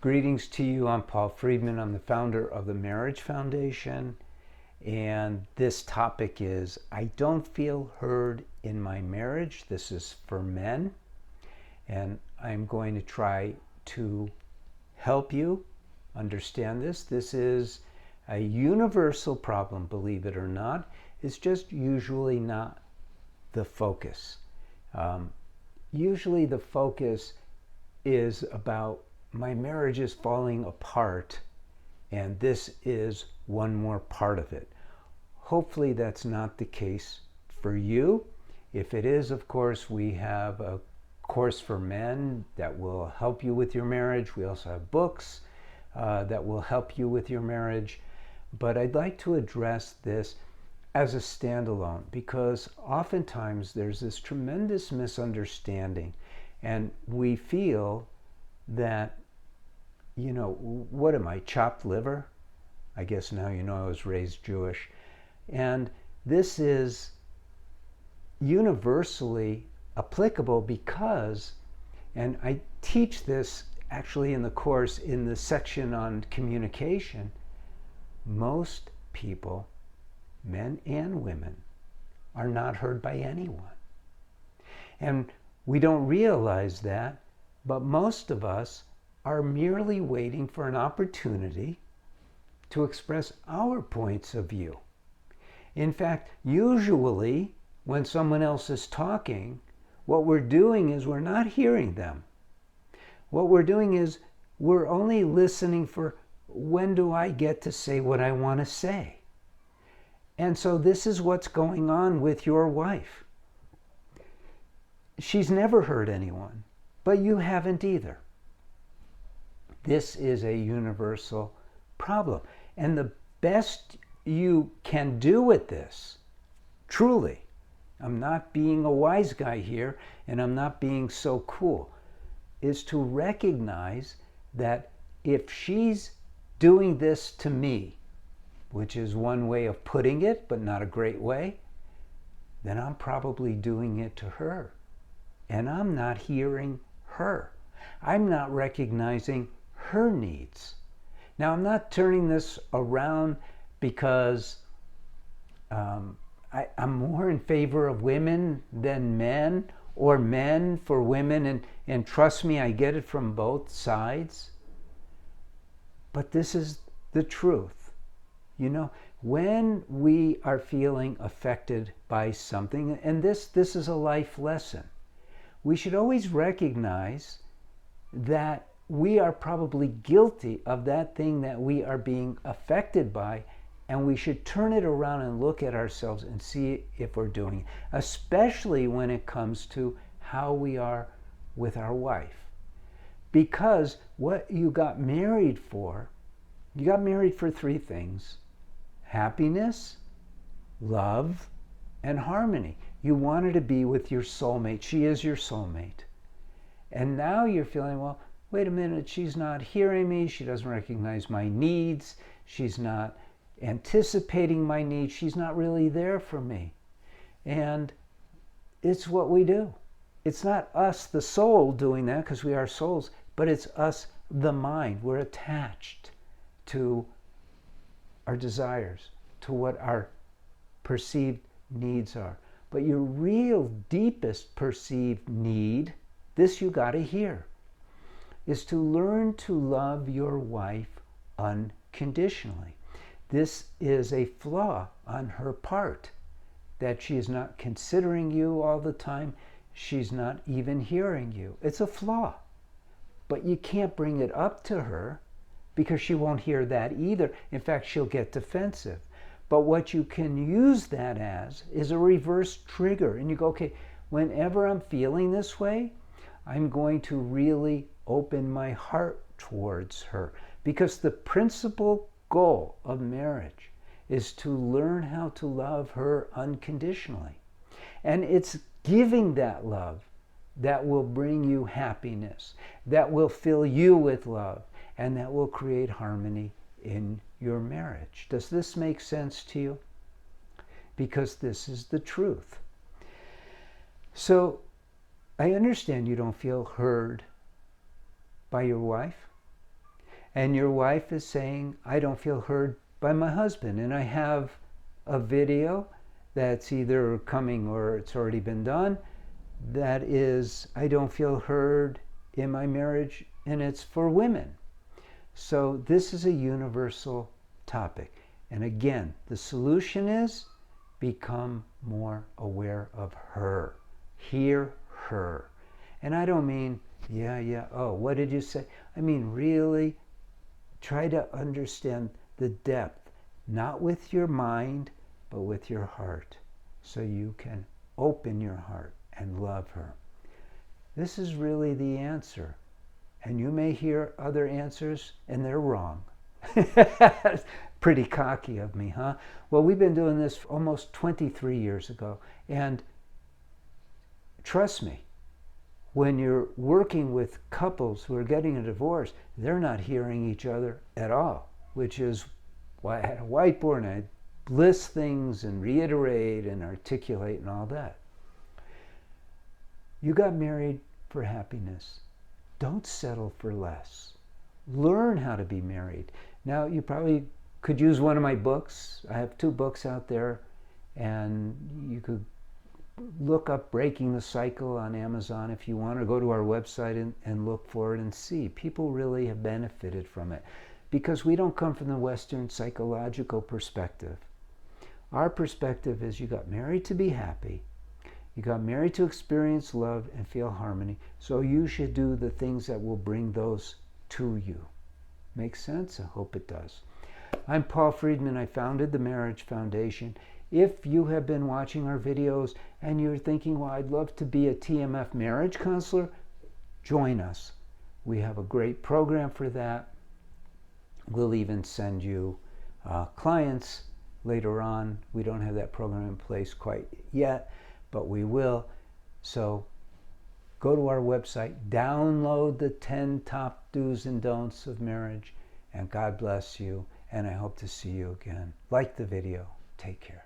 Greetings to you. I'm Paul Friedman. I'm the founder of the Marriage Foundation. And this topic is, I don't feel heard in my marriage. This is for men. And I'm going to try to help you understand this. This is a universal problem, believe it or not. It's just usually not the focus. Usually the focus is about my marriage is falling apart, and this is one more part of it. Hopefully that's not the case for you. If it is, of course, we have a course for men that will help you with your marriage. We also have books that will help you with your marriage. But I'd like to address this as a standalone, because oftentimes there's this tremendous misunderstanding, and we feel that, what am I, chopped liver? I guess now you know I was raised Jewish. And this is universally applicable because, and I teach this actually in the course in the section on communication, most people, men and women, are not heard by anyone. And we don't realize that, but most of us are merely waiting for an opportunity to express our points of view. In fact, usually when someone else is talking, what we're doing is we're not hearing them. What we're doing is we're only listening for, when do I get to say what I want to say? And so this is what's going on with your wife. She's never heard anyone, but you haven't either. This is a universal problem. And the best you can do with this, truly, I'm not being a wise guy here, and I'm not being so cool, is to recognize that if she's doing this to me, which is one way of putting it, but not a great way, then I'm probably doing it to her. And I'm not hearing her. I'm not recognizing her needs. Now, I'm not turning this around because I'm more in favor of women than men, or men for women, and trust me, I get it from both sides. But this is the truth. When we are feeling affected by something, and this is a life lesson, we should always recognize that we are probably guilty of that thing that we are being affected by, and we should turn it around and look at ourselves and see if we're doing it, especially when it comes to how we are with our wife. Because what you got married for three things: happiness, love, and harmony. You wanted to be with your soulmate. She is your soulmate. And now you're feeling, well, wait a minute, she's not hearing me. She doesn't recognize my needs. She's not anticipating my needs. She's not really there for me. And it's what we do. It's not us, the soul, doing that, because we are souls, but it's us, the mind. We're attached to our desires, to what our perceived needs are. But your real deepest perceived need, this you got to hear, is to learn to love your wife unconditionally. This is a flaw on her part, that she is not considering you all the time. She's not even hearing you. It's a flaw. But you can't bring it up to her, because she won't hear that either. In fact, she'll get defensive. But what you can use that as is a reverse trigger. And you go, okay, whenever I'm feeling this way, I'm going to really open my heart towards her. Because the principal goal of marriage is to learn how to love her unconditionally. And it's giving that love that will bring you happiness, that will fill you with love, and that will create harmony in your marriage. Does this make sense to you? Because this is the truth. So I understand you don't feel heard by your wife. And your wife is saying, I don't feel heard by my husband. And I have a video that's either coming or it's already been done that is, I don't feel heard in my marriage, and it's for women. So this is a universal topic. And again, the solution is become more aware of her. Hear her. And I don't mean, yeah, oh, what did you say? I mean, really try to understand the depth, not with your mind, but with your heart, so you can open your heart and love her. This is really the answer. And you may hear other answers, and they're wrong. Pretty cocky of me, huh? Well, we've been doing this almost 23 years ago. And trust me, when you're working with couples who are getting a divorce, they're not hearing each other at all, which is why I had a whiteboard and I list things and reiterate and articulate and all that. You got married for happiness. Don't settle for less. Learn how to be married. Now, you probably could use one of my books. I have 2 books out there, and you could look up Breaking the Cycle on Amazon if you want, or go to our website and look for it and see. People really have benefited from it because we don't come from the Western psychological perspective. Our perspective is you got married to be happy. You got married to experience love and feel harmony, so you should do the things that will bring those to you. Make sense? I hope it does. I'm Paul Friedman. I founded the Marriage Foundation. If you have been watching our videos and you're thinking, well, I'd love to be a TMF marriage counselor, join us. We have a great program for that. We'll even send you clients later on. We don't have that program in place quite yet, but we will. So go to our website, download the 10 top do's and don'ts of marriage, and God bless you, and I hope to see you again. Like the video. Take care.